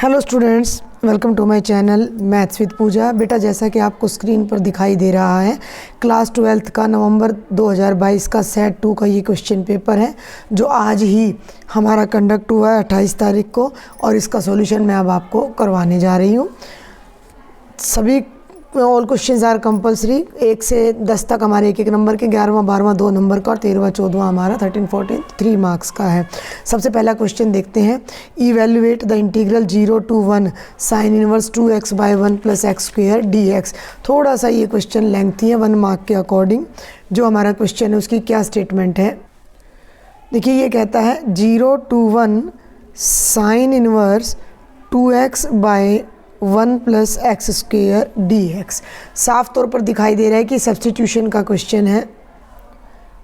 Hello students, welcome to my channel maths with Pooja. बेटा, जैसा कि आपको स्क्रीन पर दिखाई दे रहा है, क्लास 12th का नवंबर 2022 का सेट 2 का ये क्वेश्चन पेपर है जो आज ही हमारा कंडक्ट हुआ है 28 तारीख को, और इसका सॉल्यूशन मैं अब आपको करवाने जा रही हूँ। सभी ऑल क्वेश्चंस आर कंपलसरी। 1 से 10 तक हमारे एक नंबर के, 11वां 12वां 2 नंबर का और 13वां 14वां हमारा 13 14 3 मार्क्स का है। सबसे पहला क्वेश्चन देखते हैं। Evaluate the integral 0 to 1 sine inverse 2x/1 + x² dx। थोड़ा सा ये क्वेश्चन लेंथी है 1 मार्क के अकॉर्डिंग। जो हमारा क्वेश्चन है उसकी क्या स्टेटमेंट है, देखिए। ये कहता है 0 to 1 sine inverse 2x/1 + x² dx। साफ तौर पर दिखाई दे रहा है कि सब्स्टिट्यूशन का क्वेश्चन है।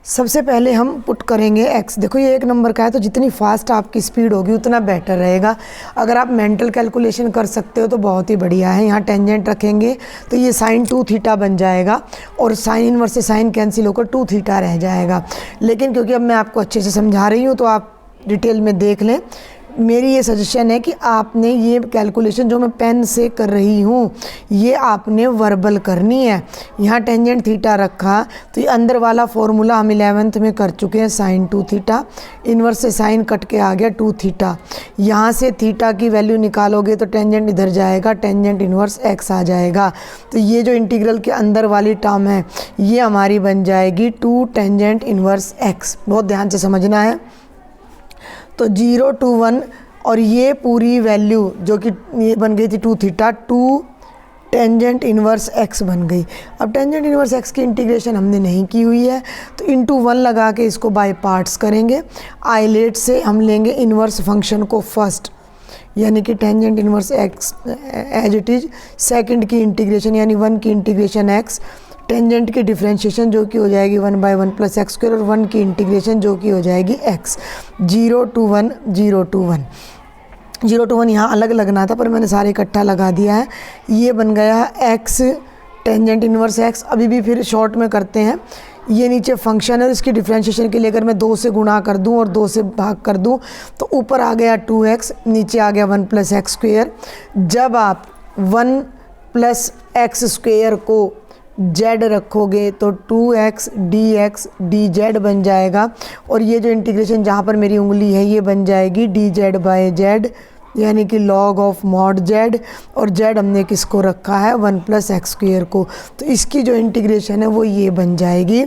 सबसे पहले हम पुट करेंगे x। देखो ये 1 नंबर का है, तो जितनी फास्ट आपकी स्पीड होगी उतना बेटर रहेगा। अगर आप मेंटल कैलकुलेशन कर सकते हो तो बहुत ही बढ़िया है। यहाँ टेंजेंट रखेंगे तो ये साइन 2 थीटा बन जाएगा और साइन इनवर्स से साइन कैंसिल होकर 2 थीटा रह जाएगा। लेकिन क्योंकि अब मैं आपको अच्छे से समझा रही हूँ तो आप डिटेल में देख लें। मेरी ये सजेशन है कि आपने ये कैलकुलेशन जो मैं पेन से कर रही हूँ ये आपने वर्बल करनी है। यहाँ टेंजेंट थीटा रखा तो ये अंदर वाला फॉर्मूला हम 11th में कर चुके हैं, साइन 2 थीटा। इन्वर्स से साइन कट के आ गया 2 थीटा। यहाँ से थीटा की वैल्यू निकालोगे तो टेंजेंट इधर जाएगा, टेंजेंट इन्वर्स x आ जाएगा। तो ये जो इंटीग्रल के अंदर वाली टर्म है ये हमारी बन जाएगी 2 टेंजेंट इन्वर्स x। बहुत ध्यान से समझना है। तो 0 to 1 और ये पूरी वैल्यू जो कि ये बन गई थी 2 थीटा, 2 टेंजेंट इन्वर्स x बन गई। अब टेंजेंट इन्वर्स x की इंटीग्रेशन हमने नहीं की हुई है तो इनटू 1 लगा के इसको बाय पार्ट्स करेंगे। आइलेट से हम लेंगे इन्वर्स फंक्शन को फर्स्ट, यानी कि tangent inverse x as it is. Second की इंटीग्रेशन यानी 1 की इंटीग्रेशन x, टेंजेंट की डिफ्रेंशिएशन जो कि हो जाएगी 1/1 + x² और 1 की इंटीग्रेशन जो कि हो जाएगी x। 0 to 1 0 to 1 0 to 1 यहाँ अलग लगना था पर मैंने सारे इकट्ठा लगा दिया है। ये बन गया x टेंजेंट इन्वर्स x। अभी भी फिर शॉर्ट में करते हैं। ये नीचे फंक्शन है, इसकी डिफ्रेंशिएशन के लिए अगर मैं 2 से गुणा कर दूं और 2 से भाग कर दूं तो ऊपर आ गया 2x, नीचे आ गया 1 + x²। जब आप 1 + x² को z रखोगे तो 2x dx dz बन जाएगा। और ये जो इंटीग्रेशन जहाँ पर मेरी उंगली है ये बन जाएगी dz/z, यानी कि log ऑफ mod z। और z हमने किसको रखा है 1 + x² को। तो इसकी जो इंटीग्रेशन है वो ये बन जाएगी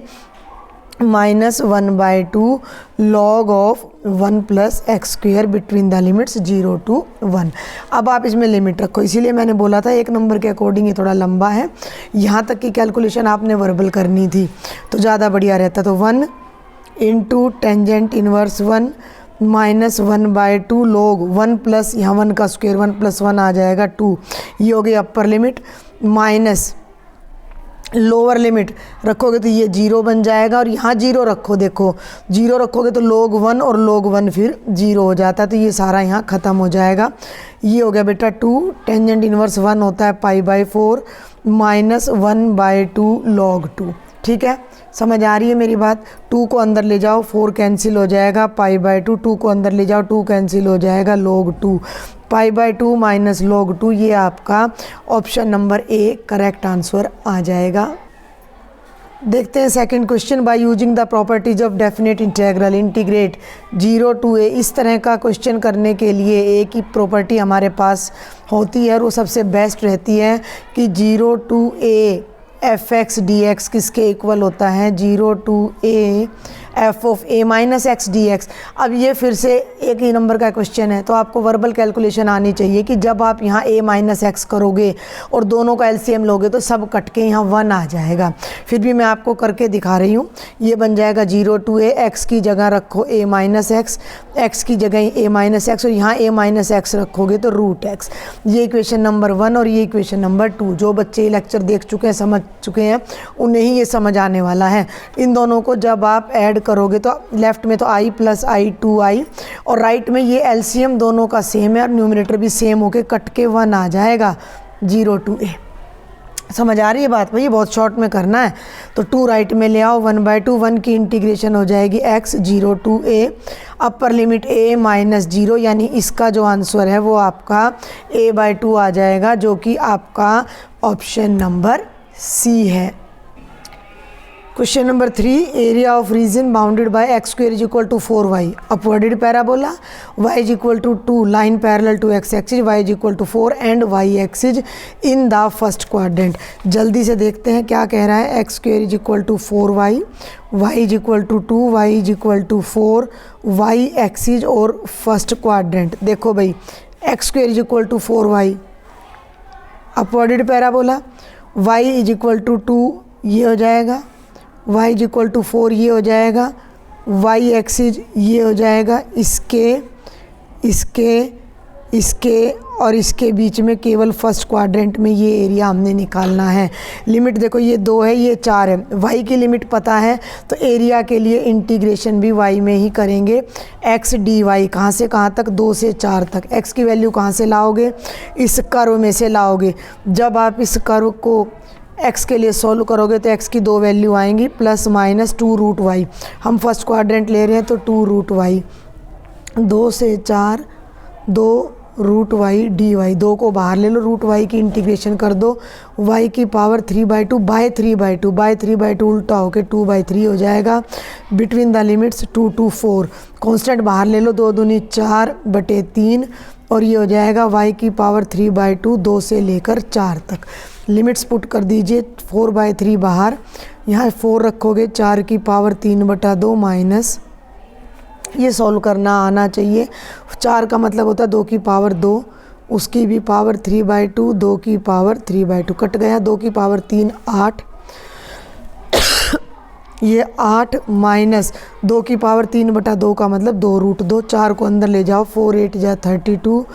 -1/2 log of 1 + x² between the limits 0 to 1। अब आप इसमें लिमिट रखो, इसीलिए मैंने बोला था 1 नंबर के अकॉर्डिंग ये थोड़ा लंबा है। यहाँ तक की कैलकुलेशन आपने वर्बल करनी थी तो ज़्यादा बढ़िया रहता। तो 1 × टेंजेंट इन्वर्स 1 -1/2 log 1 + यहाँ 1 का स्क्वायर 1 + 1 आ जाएगा 2। ये हो गई upper limit, minus lower limit रखोगे तो ये 0 बन जाएगा। और यहाँ 0 रखो, देखो 0 रखोगे तो log 1 और log 1 फिर 0 हो जाता है। तो ये सारा यहाँ ख़त्म हो जाएगा। ये हो गया बेटा 2 टेंजेंट इन्वर्स 1 होता है π/4 -1/2 log 2। ठीक है, समझ आ रही है मेरी बात। 2 को अंदर ले जाओ 4 कैंसिल हो जाएगा π/2, 2 को अंदर ले जाओ 2 कैंसिल हो जाएगा log 2। π/2 - log 2 ये आपका option number A correct answer आ जाएगा। देखते हैं second question. By using the properties of definite integral integrate 0 to a। इस तरह का क्वेश्चन करने के लिए एक ही प्रॉपर्टी हमारे पास होती है और वो सबसे बेस्ट रहती है कि 0 to a f(x) dx किसके इक्वल होता है 0 to a f(a) - x dx। अब ये फिर से एक ही नंबर का क्वेश्चन है तो आपको वर्बल कैलकुलेशन आनी चाहिए कि जब आप यहाँ a - x करोगे और दोनों का LCM लोगे तो सब कट के यहाँ 1 आ जाएगा। फिर भी मैं आपको करके दिखा रही हूँ। ये बन जाएगा 0 to a, x की जगह रखो a - x की जगह a - x और यहाँ a - x रखोगे तो √x। ये इक्वेशन नंबर 1 और ये इक्वेशन नंबर 2। जो बच्चे लेक्चर देख चुके हैं, समझ चुके हैं, उन्हें ही ये समझ आने वाला है। इन दोनों को जब आप ऐड करोगे तो लेफ्ट में तो i + i 2i और राइट में ये LCM दोनों का सेम है और न्यूमरेटर भी सेम होके कट के 1 आ जाएगा 0 to a। समझ आ रही है बात भाई, बहुत शॉर्ट में करना है। तो 2 राइट में ले आओ, 1/2, 1 की इंटीग्रेशन हो जाएगी x 0 to a, upper limit a minus 0, यानी इसका जो आंसर है वो आपका a/2 आ जाएगा, जो कि आपका ऑप्शन नंबर सी है। Question number 3, area of region bounded by x square is equal to 4y, upwarded parabola, y is equal to 2, line parallel to x axis, y is equal to 4 and y axis in the first quadrant. जल्दी से देखते हैं क्या कह रहा है। x square is equal to 4y, y is equal to 2, y is equal to 4, y axis और first quadrant. देखो भाई, x square is equal to 4y, upwarded parabola, y is equal to 2 ये हो जाएगा, y इज इक्वल टू 4 ये हो जाएगा, y axis ये हो जाएगा, इसके और इसके बीच में केवल फर्स्ट क्वाड्रेंट में ये एरिया हमने निकालना है। लिमिट देखो, ये 2 है, ये 4 है, y की लिमिट पता है तो एरिया के लिए इंटीग्रेशन भी y में ही करेंगे। x dy कहाँ से कहाँ तक, 2 से 4 तक। x की वैल्यू कहाँ से लाओगे, इस कर्व में से लाओगे। जब आप इस कर्व को x के लिए सॉल्व करोगे तो x की 2 वैल्यू आएंगी, प्लस माइनस 2 रूट वाई। हम फर्स्ट क्वाड्रेंट ले रहे हैं तो 2 रूट वाई, 2 से 4, 2 रूट वाई डी वाई, 2 को बाहर ले लो, रूट वाई की इंटीग्रेशन कर दो, y की पावर 3/2 बाय 3/2, बाय 3/2 उल्टा होके 2/3 हो जाएगा। Between the limits 2 to 4, constant बाहर ले लो, 2 दूनी 4/3 और ये हो जाएगा y की पावर 3/2, 2 से लेकर 4 तक। लिमिट्स पुट कर दीजिए, 4/3 बाहर, यहाँ 4 रखोगे, 4 की पावर 3/2 माइनस, ये सॉल्व करना आना चाहिए। 4 का मतलब होता है 2 की पावर 2, उसकी भी पावर 3/2, 2 की पावर 3/2 कट गया, 2 की पावर 3 8, ये 8 माइनस 2 की पावर 3/2 का मतलब 2 रूट 2, 4 को अंदर ले जाओ, 4 8 जा 32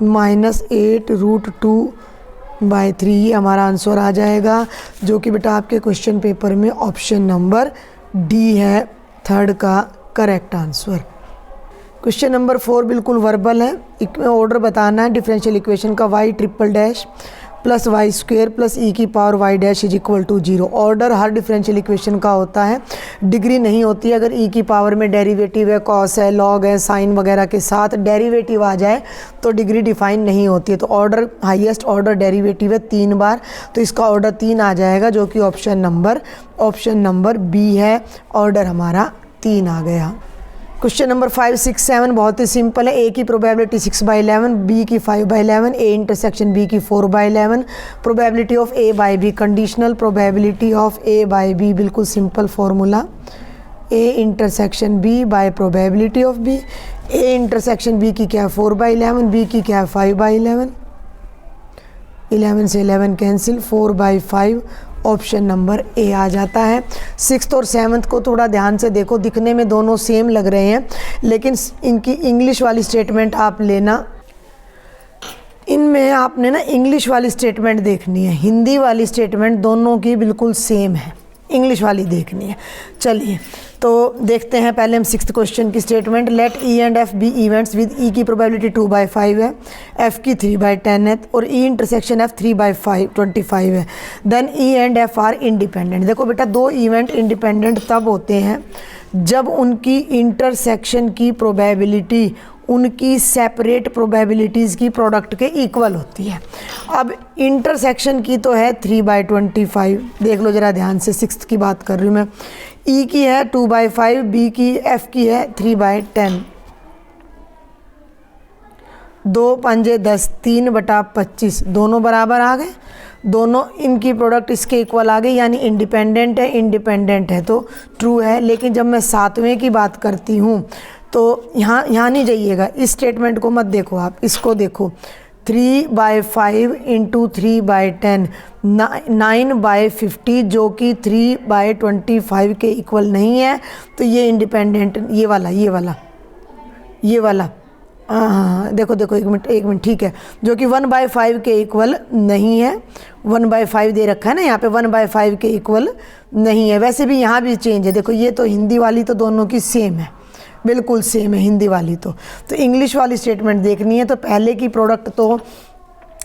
माइनस 8 रूट 2/3, ये हमारा आंसर आ जाएगा, जो कि बेटा आपके क्वेश्चन पेपर में ऑप्शन नंबर डी है, थर्ड का करेक्ट आंसर। क्वेश्चन नंबर 4 बिल्कुल वर्बल है, ऑर्डर बताना है डिफरेंशियल इक्वेशन का, y triple dash plus Y square plus e की power y dash is equal to 0। Order हर डिफरेंशियल इक्वेशन का होता है, डिग्री नहीं होती है। अगर ई की पावर में डेरिवेटिव है, कॉस है, लॉग है, साइन वगैरह के साथ डेरिवेटिव आ जाए तो डिग्री डिफाइन नहीं होती है। तो ऑर्डर हाईएस्ट ऑर्डर डेरिवेटिव है 3 बार, तो इसका ऑर्डर 3 आ जाएगा, जो कि ऑप्शन नंबर बी है, ऑर्डर हमारा 3 आ गया। क्वेश्चन नंबर 5 6 7 बहुत ही सिंपल है। ए की प्रोबेबिलिटी 6/11, बी की 5/11, ए इंटरसेक्शन बी की 4/11, probability of A by B, conditional probability of A by B, बिल्कुल simple formula, A intersection B by probability of B. A intersection B की क्या है 4/11, बी की क्या है 5/11, 11 से 11 कैंसिल, 4/5, ऑप्शन नंबर ए आ जाता है। 6th और 7th को थोड़ा ध्यान से देखो, दिखने में दोनों सेम लग रहे हैं, लेकिन इनकी इंग्लिश वाली स्टेटमेंट आप लेना, इनमें आपने ना इंग्लिश वाली स्टेटमेंट देखनी है, हिंदी वाली स्टेटमेंट दोनों की बिल्कुल सेम है, इंग्लिश वाली देखनी है। चलिए तो देखते हैं, पहले हम 6th क्वेश्चन की statement, let E and F be events with E की प्रोबेबिलिटी 2/5 है, एफ की 3/10 है और ई इंटरसेक्शन एफ 3/25 है, then E and F are independent. देखो बेटा, 2 इवेंट इंडिपेंडेंट तब होते हैं जब उनकी इंटरसेक्शन की प्रोबेबिलिटी उनकी सेपरेट प्रोबेबिलिटीज़ की प्रोडक्ट के इक्वल होती है। अब इंटरसेक्शन की तो है 3/25, देख लो ज़रा ध्यान से, 6th की बात कर रही हूँ मैं। ई की है 2/5, बी की एफ की है 3/10, 2 पंजे 10, 3/25, दोनों बराबर आ गए, दोनों इनकी प्रोडक्ट इसके इक्वल आ गई, यानी इंडिपेंडेंट है तो ट्रू है। लेकिन जब मैं 7वें की बात करती हूँ तो यहाँ नहीं जाइएगा, इस स्टेटमेंट को मत देखो आप, इसको देखो, 3/5 इंटू 3/10, 9/50, जो कि 3/25 के इक्वल नहीं है, तो ये इंडिपेंडेंट, ये वाला हाँ देखो एक मिनट ठीक है, जो कि 1/5 के इक्वल नहीं है, 1/5 दे रखा है ना यहाँ पे, 1/5 के इक्वल नहीं है। वैसे भी यहाँ भी चेंज है, देखो ये तो हिंदी वाली तो दोनों की सेम है, बिल्कुल सेम है हिंदी वाली तो इंग्लिश वाली स्टेटमेंट देखनी है। तो पहले की प्रोडक्ट तो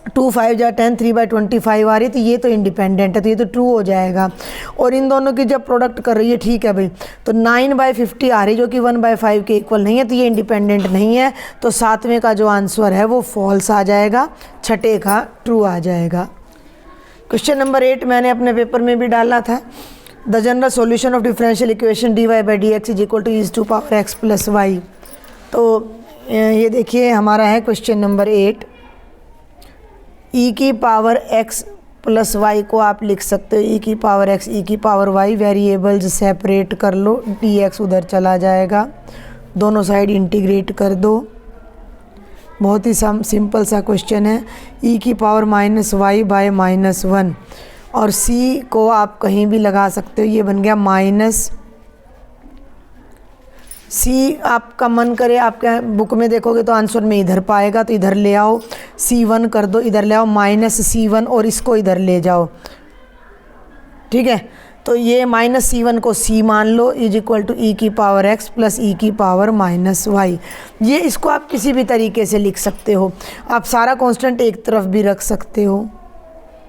2 5 जा 10, 3/25 आ रही है, तो ये तो इंडिपेंडेंट है, तो ये तो ट्रू हो जाएगा। और इन दोनों की जब प्रोडक्ट कर रही है, ठीक है भाई, तो 9/50 आ रही है जो कि 1/5 के इक्वल नहीं है, तो ये इंडिपेंडेंट नहीं है, तो सातवें का जो आंसर है वो फॉल्स आ जाएगा, छठे का ट्रू आ जाएगा। क्वेश्चन नंबर 8 मैंने अपने पेपर में भी डाला था। The general solution of differential equation dy/dx is equal to e⁻x + y। तो ये देखिए हमारा है क्वेश्चन नंबर 8। e⁻x + y को आप लिख सकते हो e⁻x e⁻y, वेरिएबल्स सेपरेट कर लो, dx उधर चला जाएगा, दोनों साइड इंटीग्रेट कर दो। बहुत ही सिंपल सा क्वेश्चन है। e⁻−y/-1 और c को आप कहीं भी लगा सकते हो, ये बन गया माइनस c। आपका मन करे, आपके बुक में देखोगे तो आंसर में इधर पाएगा, तो इधर ले आओ, c1 कर दो, इधर ले आओ -c1 और इसको इधर ले जाओ, ठीक है। तो ये -c1 को c मान लो, is equal to e⁻x + e⁻−y। ये इसको आप किसी भी तरीके से लिख सकते हो। आप सारा कांस्टेंट एक तरफ भी रख सकते हो,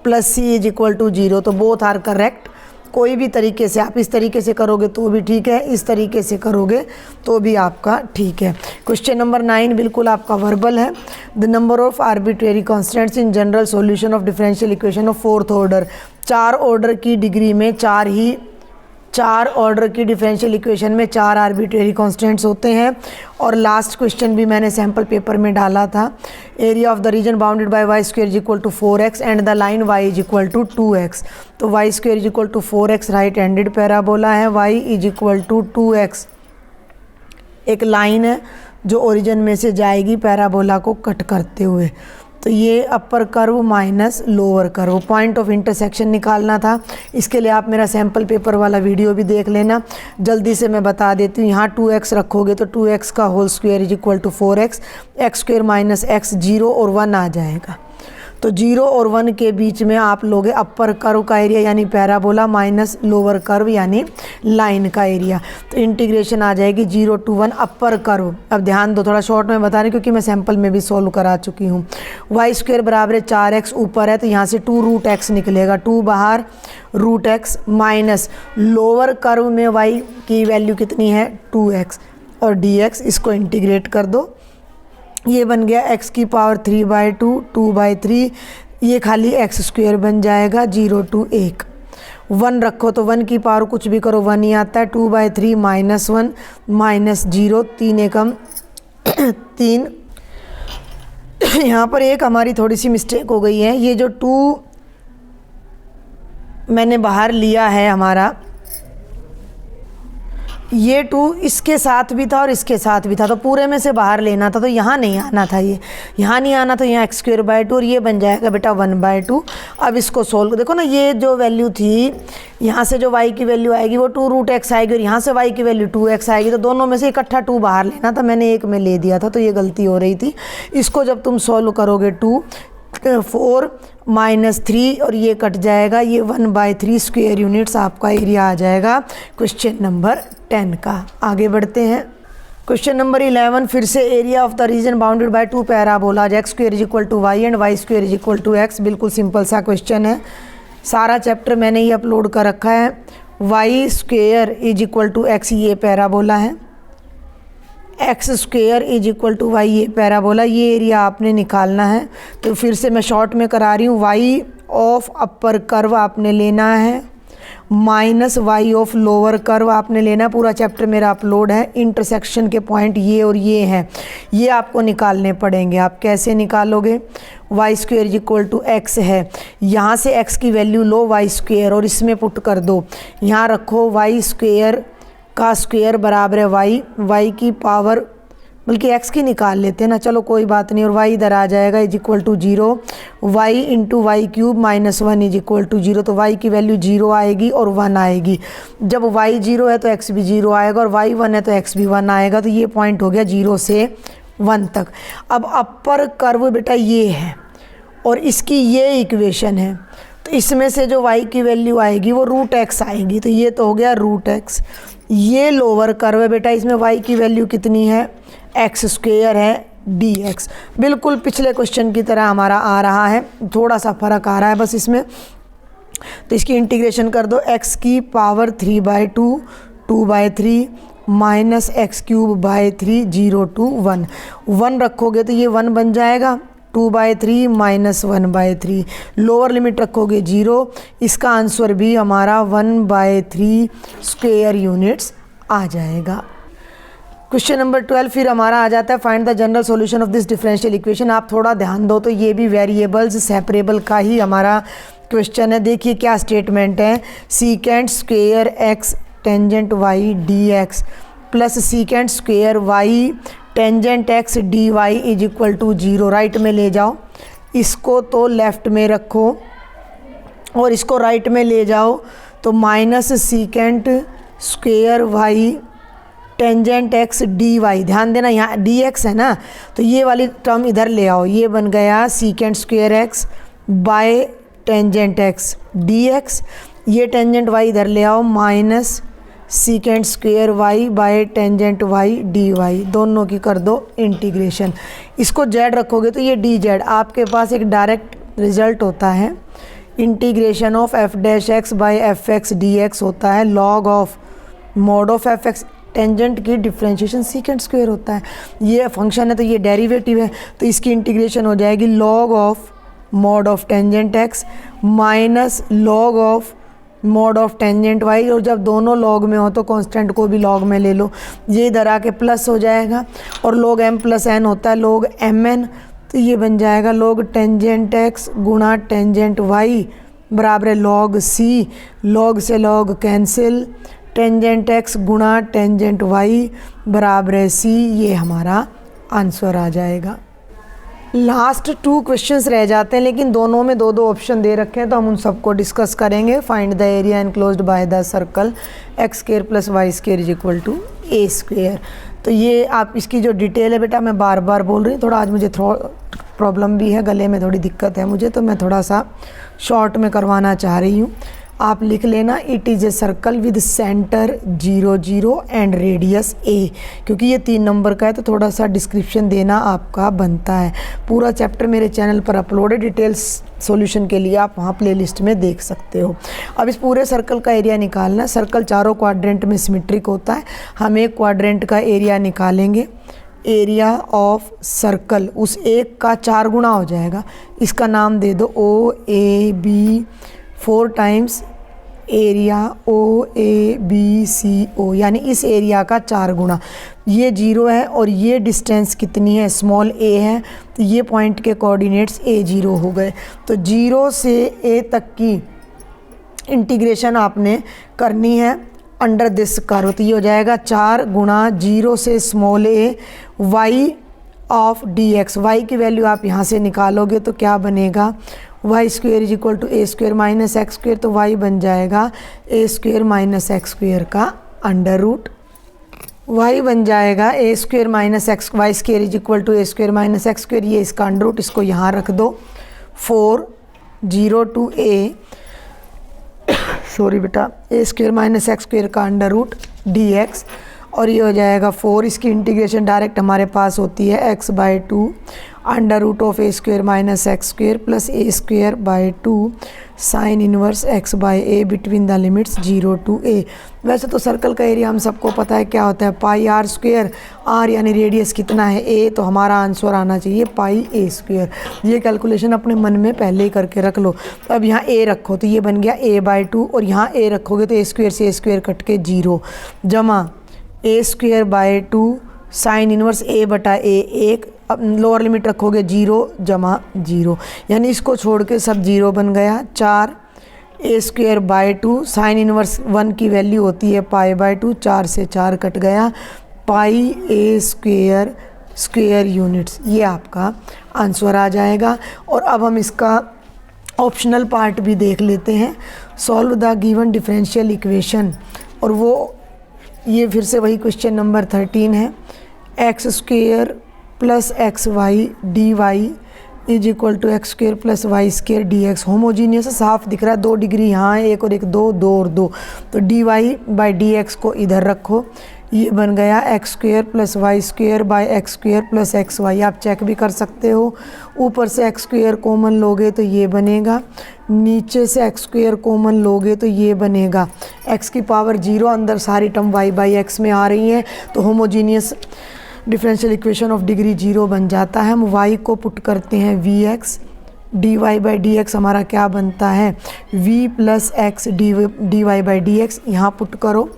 +c इज इक्वल टू 0, तो बोथ आर करेक्ट। कोई भी तरीके से आप इस तरीके से करोगे तो भी ठीक है, इस तरीके से करोगे तो भी आपका ठीक है। क्वेश्चन नंबर 9 बिल्कुल आपका वर्बल है। The number of arbitrary constants in general solution of differential equation of 4th order. 4 order की डिग्री में 4 ऑर्डर की डिफरेंशियल इक्वेशन में 4 आर्बिट्रेरी कांस्टेंट्स होते हैं। और लास्ट क्वेश्चन भी मैंने सैम्पल पेपर में डाला था। Area of the region bounded by y² is equal to 4x and the line y is equal to 2x। तो y² is equal to 4x right handed parabola है, y is equal to 2x एक line है जो origin में से जाएगी parabola को cut करते हुए। तो ये upper curve minus lower curve, point of intersection निकालना था। इसके लिए आप मेरा सैम्पल पेपर वाला वीडियो भी देख लेना। जल्दी से मैं बता देती हूँ। यहाँ 2x रखोगे तो 2x का whole square is equal to 4x, x² minus x 0 और 1 आ जाएगा। तो 0 और 1 के बीच में आप लोगे अपर कर्व का एरिया यानी पैराबोला माइनस लोअर कर्व यानी लाइन का एरिया। तो इंटीग्रेशन आ जाएगी 0 to 1 अपर कर्व। अब ध्यान दो, थोड़ा शॉर्ट में बता रही क्योंकि मैं सैम्पल में भी सॉल्व करा चुकी हूँ। y² बराबर है 4x, ऊपर है तो यहाँ से 2√x निकलेगा, 2 बाहर √x माइनस लोअर कर्व में y की वैल्यू कितनी है 2x और dx, इसको इंटीग्रेट कर दो। ये बन गया x की पावर 3/2, 2/3, ये खाली x² बन जाएगा 0 to 1। 1 रखो तो 1 की पावर कुछ भी करो 1 ही आता है, 2/3 -1 -0, 3 एकम 3। यहाँ पर एक हमारी थोड़ी सी मिस्टेक हो गई है। ये जो 2 मैंने बाहर लिया है हमारा, ये 2 इसके साथ भी था और इसके साथ भी था, तो पूरे में से बाहर लेना था, तो यहाँ नहीं आना था, ये यहाँ नहीं आना था, यहाँ x² और ये बन जाएगा बेटा 1/2। अब इसको सोल्व देखो ना, ये जो वैल्यू थी यहाँ से जो y की वैल्यू आएगी वो 2√x आएगी और यहाँ से y की वैल्यू 2x आएगी, तो दोनों में से इकट्ठा 2 बाहर लेना था, मैंने एक में ले दिया था, तो ये गलती हो रही थी। इसको जब तुम सोल्व करोगे 2 4 -3 और ये कट जाएगा, ये 1/3 स्क्वायर यूनिट्स आपका एरिया आ जाएगा क्वेश्चन नंबर 10 का। आगे बढ़ते हैं। क्वेश्चन नंबर 11 फिर से area of the region bounded by 2 parabola x² is equal to y and y² is equal to x। बिल्कुल सिंपल सा क्वेश्चन है, सारा चैप्टर मैंने ये अपलोड कर रखा है। y² is equal to x ये पैराबोला है, x² is equal to y ये पैराबोला, ये एरिया आपने निकालना है। तो फिर से मैं शॉर्ट में करा रही हूँ। y ऑफ अपर कर्व आपने लेना है minus y of lower curve आपने लेना है। पूरा चैप्टर मेरा अपलोड है। इंटरसेक्शन के पॉइंट ये और ये हैं, ये आपको निकालने पड़ेंगे। आप कैसे निकालोगे? y² is equal to x है, यहाँ से x की वैल्यू लो y² और इसमें पुट कर दो। यहाँ रखो y² का स्क्वायर बराबर है y की पावर, बल्कि x की निकाल लेते हैं ना, चलो कोई बात नहीं, और y इधर आ जाएगा is equal to 0, y into y³ -1 is equal to 0। तो y की वैल्यू 0 आएगी और 1 आएगी। जब y 0 है तो x भी 0 आएगा और y 1 है तो x भी 1 आएगा। तो ये पॉइंट हो गया 0 से 1 तक। अब अपर कर्व बेटा ये है और इसकी ये इक्वेशन है, तो इसमें से जो y की वैल्यू आएगी वो √x आएगी। तो ये तो हो गया √x। ये लोअर कर्व है बेटा, इसमें y की वैल्यू कितनी है x² है, dx। बिल्कुल पिछले क्वेश्चन की तरह हमारा आ रहा है, थोड़ा सा फ़र्क आ रहा है बस इसमें। तो इसकी इंटीग्रेशन कर दो, x की power 3/2 2/3 minus x cube by 3 0 to 1 1 रखोगे तो ये 1 बन जाएगा, 2/3 माइनस 1/3, लोअर लिमिट रखोगे 0, इसका आंसर भी हमारा 1/3 स्क्वायर यूनिट्स आ जाएगा। क्वेश्चन नंबर 12 फिर हमारा आ जाता है find the general solution of this differential equation. आप थोड़ा ध्यान दो तो ये भी वेरिएबल्स सेपरेबल का ही हमारा क्वेश्चन है। देखिए क्या स्टेटमेंट है, secant square X tangent Y D X plus secant square Y tangent X D Y is equal to 0। Right में ले जाओ, इसको तो लेफ़्ट में रखो और इसको राइट में ले जाओ तो minus secant square Y tangent X D Y. ध्यान देना यहाँ डी एक्स है ना, तो ये वाली टर्म इधर ले आओ, ये बन गया secant square X by tangent X D X. ये टेंजेंट वाई इधर ले आओ, minus secant square Y by tangent Y D Y, दोनों की कर दो इंटीग्रेशन। इसको जेड रखोगे तो ये डी जेड। आपके पास एक डायरेक्ट रिजल्ट होता है, integration of F dash x by F x D x होता है log of mod of F x. Tangent की डिफ्रेंशिएशन सीकेंट स्क्वायर होता है, ये फंक्शन है तो ये डेरिवेटिव है, तो इसकी इंटीग्रेशन हो जाएगी log of mod of tangent X minus log of mod of tangent Y. और जब दोनों लॉग में हो तो कांस्टेंट को भी लॉग में ले लो, ये इधर आके प्लस हो जाएगा और log m प्लस n होता है log mn, तो ये बन जाएगा log टेंजेंट x गुणा टेंजेंट y बराबर है log c। log से log कैंसिल, टेंजेंट x गुणा टेंजेंट y बराबर है c। ये हमारा आंसर आ जाएगा। लास्ट 2 क्वेश्चंस रह जाते हैं, लेकिन दोनों में 2-2 ऑप्शन दे रखे हैं तो हम उन सबको डिस्कस करेंगे। Find the area enclosed by the circle X square plus Y square is equal to A square. तो ये आप इसकी जो डिटेल है बेटा, मैं बार बार बोल रही हूँ, थोड़ा आज मुझे प्रॉब्लम भी है, गले में थोड़ी दिक्कत है मुझे, तो मैं थोड़ा सा शॉर्ट में करवाना चाह रही हूँ। आप लिख लेना, it is a circle with centre 0 0 and radius a. क्योंकि ये 3 नंबर का है तो थोड़ा सा डिस्क्रिप्शन देना आपका बनता है। पूरा चैप्टर मेरे चैनल पर अपलोड है, डिटेल्स सॉल्यूशन के लिए आप वहाँ प्लेलिस्ट में देख सकते हो। अब इस पूरे सर्कल का एरिया निकालना है। सर्कल चारों क्वाड्रेंट में सिमेट्रिक होता है, हम एक क्वाड्रेंट का एरिया निकालेंगे। एरिया ऑफ सर्कल उस एक का 4 गुना हो जाएगा। इसका नाम दे दो O A B, 4 times area O A B C O, यानी इस एरिया का 4 गुना। ये 0 है और ये डिस्टेंस कितनी है, स्मॉल a है, तो ये पॉइंट के कोऑर्डिनेट्स a0 हो गए। तो 0 से a तक की इंटीग्रेशन आपने करनी है अंडर दिस कर्व। तो ये हो जाएगा 4 गुणा 0 से small a y of d x. Y की वैल्यू आप यहाँ से निकालोगे तो क्या बनेगा, y square is equal to a square minus x square. तो वाई बन जाएगा a square minus x square का अंडर रूट। वाई बन जाएगा a square minus x, y square is equal to a square minus x square, ये इसका under root, इसको यहाँ रख दो। 4 0 to a सॉरी बेटा, ए स्क्वेयर माइनस एक्स स्क्वेयर का अंडर रूट डी एक्स, और ये हो जाएगा 4। इसकी इंटीग्रेशन डायरेक्ट हमारे पास होती है x/2 under root of A square minus x square plus A square by 2 sine inverse x/a between the limits 0 to a। वैसे तो सर्कल का एरिया हम सबको पता है क्या होता है, पाई आर स्क्वेयर। आर यानी रेडियस कितना है a, तो हमारा आंसर आना चाहिए पाई a स्क्वेयर। ये कैलकुलेशन अपने मन में पहले ही करके रख लो। अब यहाँ a रखो तो ये बन गया a/2, और यहाँ a रखोगे तो a स्क्वेयर से a स्क्वेयर कट के 0 जमा a square by 2 sine inverse a बटा a 1। अब लोअर लिमिट रखोगे 0 जमा 0, यानी इसको छोड़ के सब 0 बन गया। 4 ए स्क्वेयर बाई 2 साइन इनवर्स 1 की वैल्यू होती है पाई/2, 4 से 4 कट गया, पाई ए स्क्वेयर स्क्वेयर यूनिट्स। ये आपका आंसर आ जाएगा। और अब हम इसका ऑप्शनल पार्ट भी देख लेते हैं, solve the given differential equation. और वो ये फिर से वही क्वेश्चन नंबर 13 है, X square plus X Y D Y is equal to X square plus Y square D X. Homogeneous साफ दिख रहा है, 2 डिग्री यहाँ है, एक और एक 2 2 और 2, तो D Y by D X को इधर रखो, ये बन गया X square plus Y square by X square plus X Y. आप चेक भी कर सकते हो, ऊपर से एक्स स्क्वेयर कॉमन लोगे तो ये बनेगा, नीचे से एक्स स्क्वेयर कॉमन लोगे तो ये बनेगा एक्स की पावर 0, अंदर सारी टर्म वाई बाई एक्स में आ रही हैं तो homogeneous differential equation of degree 0 बन जाता है। हम वाई को पुट करते हैं V X, D Y by D X हमारा क्या बनता है v plus X D Y by D X. यहाँ पुट करो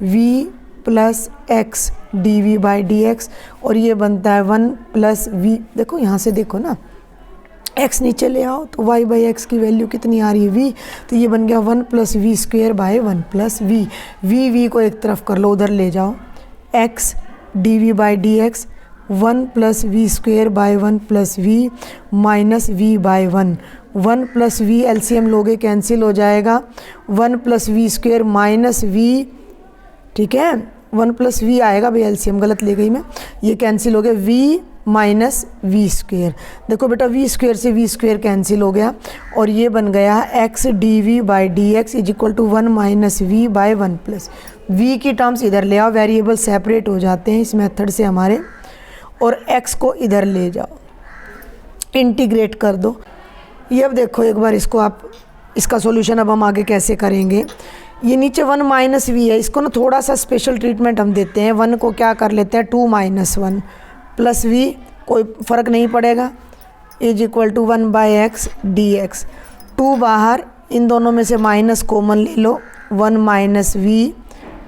v plus X D we by D X और ये बनता है 1 प्लस वी। देखो यहाँ से देखो ना, x नीचे ले आओ तो y बाई एक्स की वैल्यू कितनी आ रही है v, तो ये बन गया 1 plus v square by 1 plus v. v को एक तरफ कर लो, उधर ले जाओ, x d we by D x 1 plus v square by 1 plus v minus v by 1। 1 plus v LCM लोगे कैंसिल हो जाएगा, 1 plus v square minus v, ठीक है 1 प्लस वी आएगा भाई, एलसीएम गलत ले गई मैं, ये कैंसिल हो गया v माइनस वी स्क्वेयर। देखो बेटा v स्क्वेयर से v स्क्वेयर कैंसिल हो गया और ये बन गया x d we by D x is equal to 1 minus v by 1 plus v की टर्म्स इधर ले आओ, वेरिएबल सेपरेट हो जाते हैं इस मेथड से हमारे, और x को इधर ले जाओ, इंटीग्रेट कर दो। ये अब देखो एक बार इसको आप, इसका सॉल्यूशन अब हम आगे कैसे करेंगे। ये नीचे 1 माइनस वी है, इसको ना थोड़ा सा स्पेशल ट्रीटमेंट हम देते हैं, 1 को क्या कर लेते हैं 2 माइनस 1 प्लस वी, कोई फ़र्क नहीं पड़ेगा, is equal to 1 by x D x. 2 बाहर, इन दोनों में से माइनस कॉमन ले लो, 1 minus v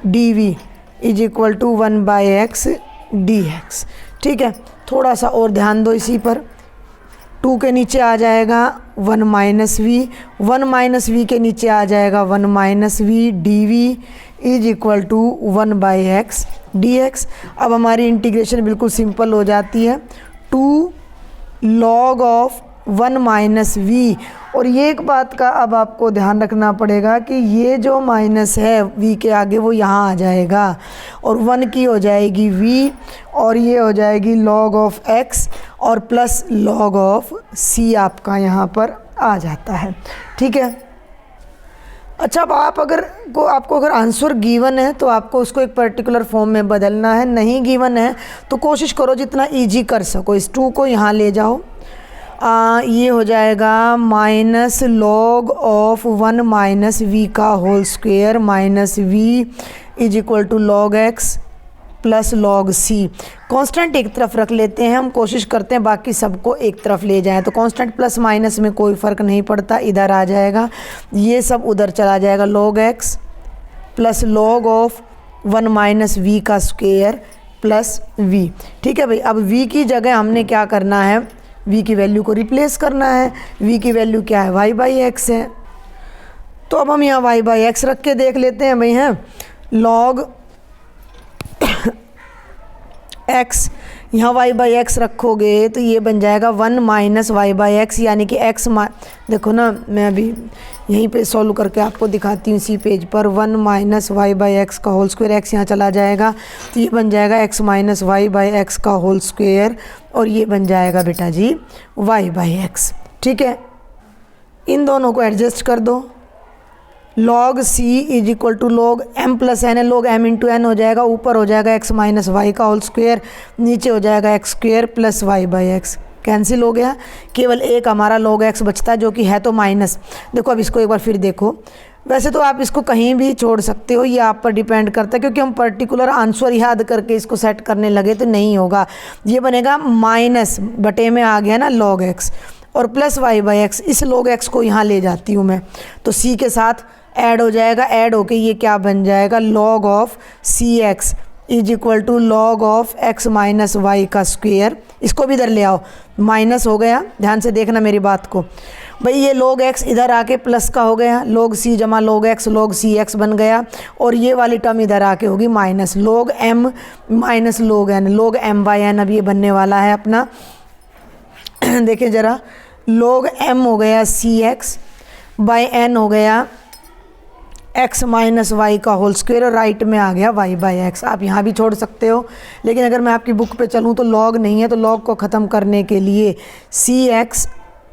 d v is equal to 1 by x D x. ठीक है, थोड़ा सा और ध्यान दो इसी पर, 2 के नीचे आ जाएगा 1 माइनस वी, 1 माइनस वी के नीचे आ जाएगा 1 minus v d v is equal to 1 by x D x. अब हमारी इंटीग्रेशन बिल्कुल सिंपल हो जाती है, 2 लॉग ऑफ 1 माइनस वी। और ये एक बात का अब आपको ध्यान रखना पड़ेगा कि ये जो माइनस है v के आगे वो यहाँ आ जाएगा और 1 की हो जाएगी v और ये हो जाएगी log ऑफ x और प्लस log ऑफ c आपका यहाँ पर आ जाता है। ठीक है, अच्छा अब आपको अगर आंसर गिवन है तो आपको उसको एक पर्टिकुलर फॉर्म में बदलना है, नहीं गिवन है तो कोशिश करो जितना ईजी कर सको। इस 2 को यहाँ ले जाओ, ये हो जाएगा minus log of 1 minus v का whole square minus v is equal to log x plus log c. Constant एक तरफ रख लेते हैं, हम कोशिश करते हैं बाकी सबको एक तरफ ले जाएं, तो कांस्टेंट प्लस माइनस में कोई फ़र्क नहीं पड़ता, इधर आ जाएगा, ये सब उधर चला जाएगा, log x plus log of 1 minus v का स्क्वेयर प्लस वी। ठीक है भाई, अब v की जगह हमने क्या करना है, v की वैल्यू को रिप्लेस करना है। v की वैल्यू क्या है, y बाई एक्स है, तो अब हम यहाँ y बाई एक्स रख के देख लेते हैं भाई। हैं log x, यहाँ y बाई एक्स रखोगे तो ये बन जाएगा 1 माइनस वाई बाई एक्स, यानी कि x देखो ना, मैं अभी यहीं पे सॉल्व करके आपको दिखाती हूँ इसी पेज पर, 1 माइनस वाई बाई एक्स का होल स्क्वायर, x यहाँ चला जाएगा तो ये बन जाएगा x minus y by x का होल स्क्वायर और ये बन जाएगा बेटा जी y बाई एक्स। ठीक है, इन दोनों को एडजस्ट कर दो, log c is equal to log m plus n है, log m इंटू एन हो जाएगा, ऊपर हो जाएगा x माइनस वाई का होल स्क्वायर, नीचे हो जाएगा x square plus y by x, cancel हो गया, केवल एक हमारा log x बचता है जो कि है तो माइनस। देखो अब इसको एक बार फिर देखो, वैसे तो आप इसको कहीं भी छोड़ सकते हो, ये आप पर डिपेंड करता है, क्योंकि हम पर्टिकुलर आंसर याद करके इसको सेट करने लगे तो नहीं होगा। ये बनेगा माइनस बटे में आ गया ना log x और प्लस वाई बाई एक्स, इस log x को यहाँ ले जाती हूँ मैं तो c के साथ ऐड हो जाएगा, ऐड होके ये क्या बन जाएगा log of c x is equal to log of x minus y का स्क्वेयर। इसको भी इधर ले आओ, माइनस हो गया, ध्यान से देखना मेरी बात को भाई, ये log x इधर आके प्लस का हो गया, log c जमा log सी एक्स बन गया और ये वाली टर्म इधर आके होगी minus log m minus log n, log m by n अब ये बनने वाला है अपना। देखिए ज़रा, log m हो गया सी एक्स बाई एन हो गया x माइनस वाई का होल स्क्वायर और राइट में आ गया y बाई एक्स। आप यहाँ भी छोड़ सकते हो, लेकिन अगर मैं आपकी बुक पे चलूँ तो log नहीं है, तो log को ख़त्म करने के लिए c x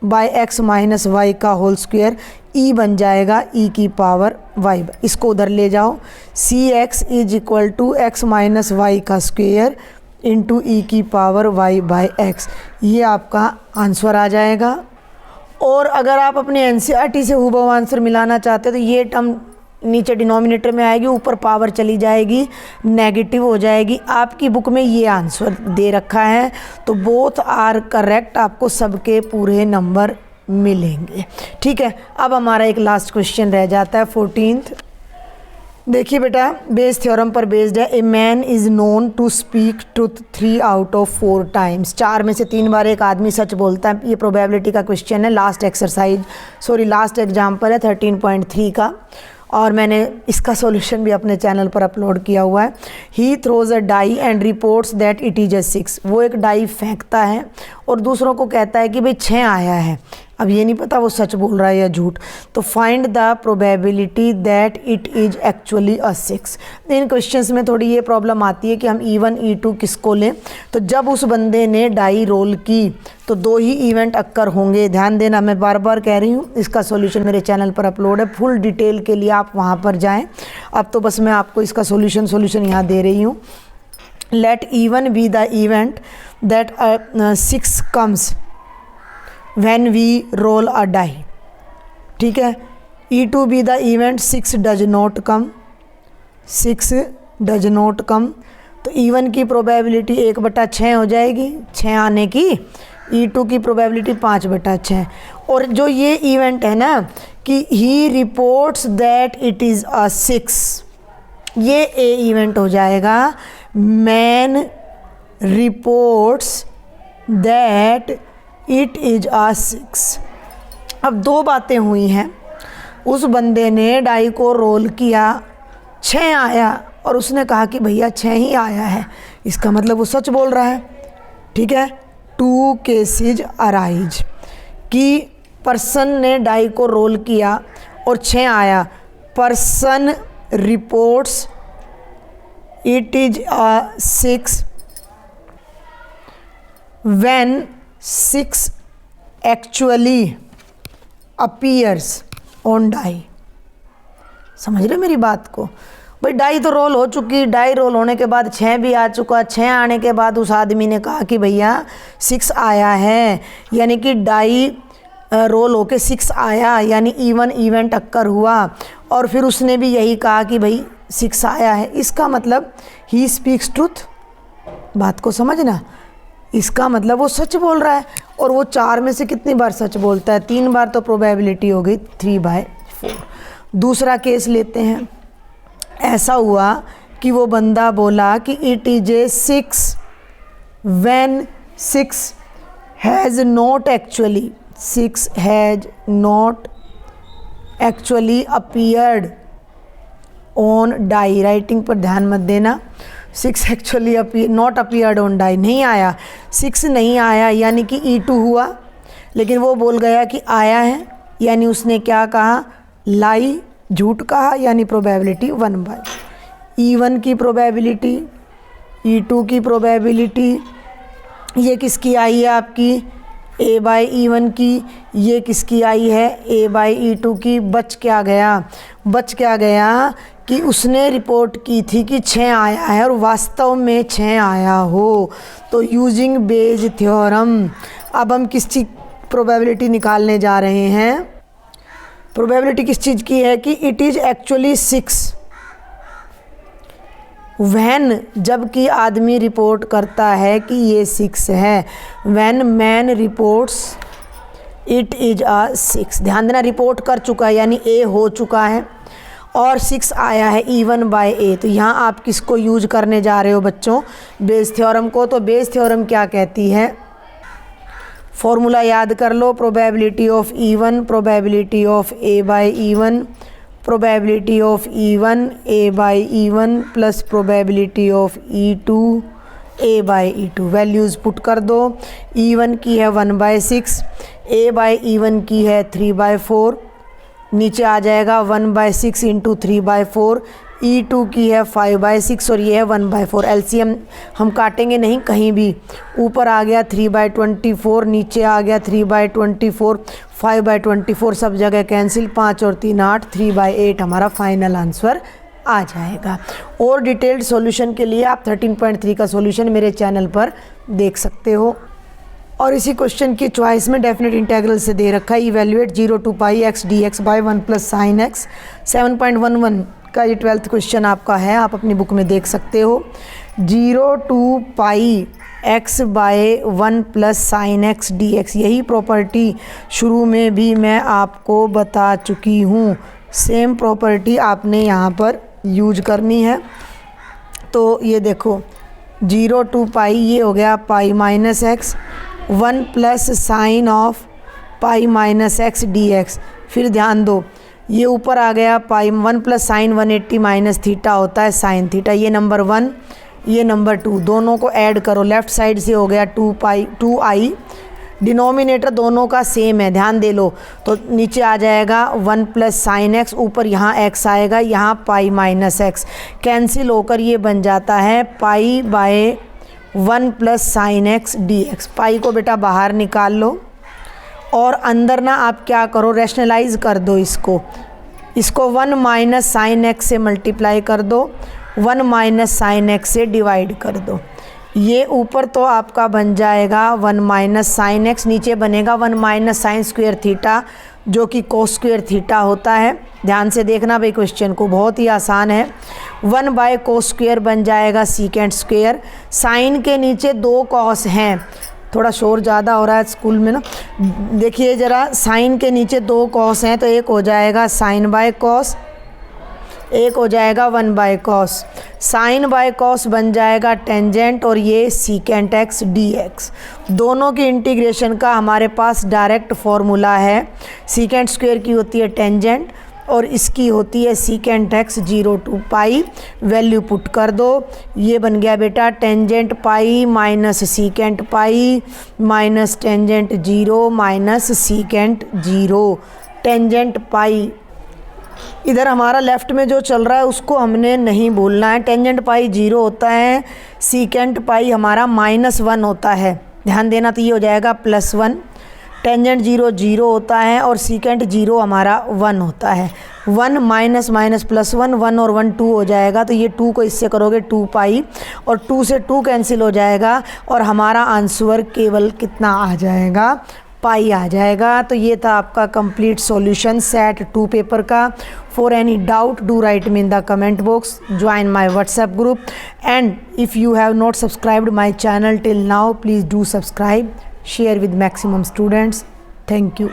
by x minus y का होल स्क्वायर ई बन जाएगा ई की पावर वाई। इसको उधर ले जाओ, c x is equal to x minus y का स्क्वेयर इंटू ई की पावर वाई बाई एक्स। ये आपका आंसर आ जाएगा। और अगर आप अपने एनसीईआरटी से हुबहू आंसर मिलाना चाहते हो तो ये टर्म नीचे डिनोमिनेटर में आएगी, ऊपर पावर चली जाएगी, नेगेटिव हो जाएगी। आपकी बुक में ये आंसर दे रखा है, तो बोथ आर करेक्ट, आपको सबके पूरे नंबर मिलेंगे। ठीक है, अब हमारा एक लास्ट क्वेश्चन रह जाता है 14th। देखिए बेटा, बेस थ्योरम पर बेस्ड है। A man is known to speak truth 3 out of 4 times. 4 में से 3 बार एक आदमी सच बोलता है। ये प्रोबेबिलिटी का क्वेश्चन है, लास्ट एग्जाम्पल है 13.3 का, और मैंने इसका सॉल्यूशन भी अपने चैनल पर अपलोड किया हुआ है। He throws a die and reports that it is a 6। वो एक डाई फेंकता है और दूसरों को कहता है कि भाई 6 आया है। अब ये नहीं पता वो सच बोल रहा है या झूठ। तो find the probability that it is actually a 6। In questions में थोड़ी ये प्रॉब्लम आती है कि हम E1 E2 किसको लें। तो जब उस बंदे ने डाई रोल की तो 2 ही इवेंट अक्कर होंगे। ध्यान देना, मैं बार बार कह रही हूँ, इसका सॉल्यूशन मेरे चैनल पर अपलोड है। फुल डिटेल के लिए आप वहाँ पर जाएँ। अब तो बस मैं आपको इसका सॉल्यूशन यहाँ दे रही हूँ। Let E1 be the event that 6 comes when we roll a die। ठीक है, E2 be the event 6 does not come, 6 does not come। तो E1 की प्रोबेबिलिटी 1/6 हो जाएगी, 6 आने की। E2 की प्रोबेबिलिटी 5/6। और जो ये इवेंट है ना कि he reports that it is a 6, ये ए इवेंट हो जाएगा। Man reports that it is a 6। अब 2 बातें हुई हैं। उस बंदे ने डाई को रोल किया, 6 आया, और उसने कहा कि भैया 6 ही आया है। इसका मतलब वो सच बोल रहा है। ठीक है, 2 केसेज अराइज कि पर्सन ने डाई को रोल किया और 6 आया। Person reports it is a 6 when 6 actually appears on die. समझ रहे मेरी बात को? भाई डाई तो रोल हो चुकी, डाई रोल होने के बाद 6 भी आ चुका। 6 आने के बाद उस आदमी ने कहा कि भैया 6 आया है, यानी कि डाई रोल होके 6 आया, यानी E1 इवेंट अक्कर हुआ। और फिर उसने भी यही कहा कि भाई 6 आया है। इसका मतलब ही स्पीक्स ट्रुथ। बात को समझना, इसका मतलब वो सच बोल रहा है। और वो 4 में से कितनी बार सच बोलता है? 3 बार, तो प्रोबेबिलिटी हो गई 3/4। दूसरा केस लेते हैं। ऐसा हुआ कि वो बंदा बोला कि it is a 6 when 6 has not actually, 6 has not actually appeared on die. Writing पर ध्यान मत देना। 6 actually not appeared on die, नहीं आया, 6 नहीं आया, यानी कि E2 हुआ। लेकिन वो बोल गया कि आया है, यानी उसने क्या कहा? लाई, झूठ कहा, यानी प्रोबेबिलिटी 1/। E1 की प्रोबेबिलिटी, E2 की प्रोबेबिलिटी, ये किसकी आई है आपकी? A/E1 की। ये किसकी आई है? A/E2 की। बच क्या गया? बच क्या गया कि उसने रिपोर्ट की थी कि 6 आया है और वास्तव में 6 आया हो। तो यूजिंग बेज थ्योरम अब हम किस चीज़ प्रोबेबिलिटी निकालने जा रहे हैं? प्रोबेबिलिटी किस चीज़ की है कि इट इज़ एक्चुअली 6 व्हेन, जबकि आदमी रिपोर्ट करता है कि ये 6 है। When man reports it is a 6। ध्यान देना, रिपोर्ट कर चुका है यानी ए हो चुका है और 6 आया है E1/A। तो यहाँ आप किसको यूज करने जा रहे हो बच्चों? बेस थ्योरम को। तो बेस थ्योरम क्या कहती है? फॉर्मूला याद कर लो। Probability of E1, probability of A/E1, probability of E1 A/E1 plus probability of E2 A/E2। Values put कर दो। E1 की है 1/6, A/E1 की है 3/4। नीचे आ जाएगा 1/6 इंटू 3/4, E2 की है 5/6 और ये है 1/4। LCM हम काटेंगे नहीं कहीं भी। ऊपर आ गया 3/24, नीचे आ गया 3/24, 5/24 सब जगह कैंसिल, 5 और 3 8, 3/8 हमारा फाइनल आंसर आ जाएगा। और डिटेल्ड सॉल्यूशन के लिए आप 13.3 का सॉल्यूशन मेरे चैनल पर देख सकते हो। और इसी क्वेश्चन की चॉइस में डेफिनेट इंटीग्रल से दे रखा है evaluate 0 to pi x dx by 1 plus sine x. 7.11 का ये 12th क्वेश्चन आपका है, आप अपनी बुक में देख सकते हो। 0 to pi x by 1 plus sine x dx, यही प्रॉपर्टी शुरू में भी मैं आपको बता चुकी हूँ। सेम प्रॉपर्टी आपने यहाँ पर यूज करनी है। तो ये देखो 0 to पाई ये हो गया pi minus x, 1 plus sign of pi minus x dx। फिर ध्यान दो ये ऊपर आ गया पाई 1 प्लस साइन 180 माइनस थीटा होता है साइन थीटा। ये नंबर 1 ये नंबर 2 दोनों को ऐड करो, लेफ़्ट साइड से हो गया 2i। डिनोमिनेटर दोनों का सेम है, ध्यान दे लो। तो नीचे आ जाएगा 1 प्लस साइन एक्स, ऊपर यहाँ x आएगा, यहाँ पाई माइनस एक्स कैंसिल होकर ये बन जाता है pi by 1 plus sine x dx। पाई को बेटा बाहर निकाल लो और अंदर ना आप क्या करो, रैशनलाइज कर दो इसको 1 माइनस साइन एक्स से मल्टीप्लाई कर दो, 1 माइनस साइन एक्स से डिवाइड कर दो। ये ऊपर तो आपका बन जाएगा 1 माइनस साइन एक्स, नीचे बनेगा 1 माइनस साइन स्क्वायर थीटा जो कि कोस स्क्वायर थीटा होता है। ध्यान से देखना भाई, क्वेश्चन को बहुत ही आसान है। 1 बाय कोस स्क्वायर बन जाएगा सीकेंट स्क्वायर। साइन के नीचे 2 कॉस हैं, थोड़ा शोर ज़्यादा हो रहा है स्कूल में ना, देखिए ज़रा। साइन के नीचे 2 कॉस हैं तो एक हो जाएगा साइन बाय कॉस, एक हो जाएगा 1 by cos. Sine by cos बन जाएगा टेंजेंट और ये सीकेंट एक्स dx। दोनों की इंटीग्रेशन का हमारे पास डायरेक्ट फॉर्मूला है। सीकेंट स्क्वायर की होती है टेंजेंट और इसकी होती है secant x 0 to pi. Value put कर दो, ये बन गया बेटा tangent pi minus secant pi minus tangent 0 minus secant 0। Tangent पाई इधर हमारा लेफ़्ट में जो चल रहा है उसको हमने नहीं भूलना है। टेंजेंट पाई 0 होता है, सीकेंट पाई हमारा -1 होता है, ध्यान देना। तो ये हो जाएगा +1। टेंजेंट 0 0 होता है और सीकेंट 0 हमारा 1 होता है। 1 माइनस माइनस +1, 1 और 1 2 हो जाएगा। तो ये 2 को इससे करोगे 2 पाई और 2 से 2 कैंसिल हो जाएगा और हमारा आंसर केवल कितना आ जाएगा, पाई आ जाएगा। तो ये था आपका कंप्लीट सॉल्यूशन सेट 2 पेपर का। For any doubt do right me in the comment box, join my WhatsApp group and if you have not subscribed my channel till now please do subscribe, share with maximum students. Thank you.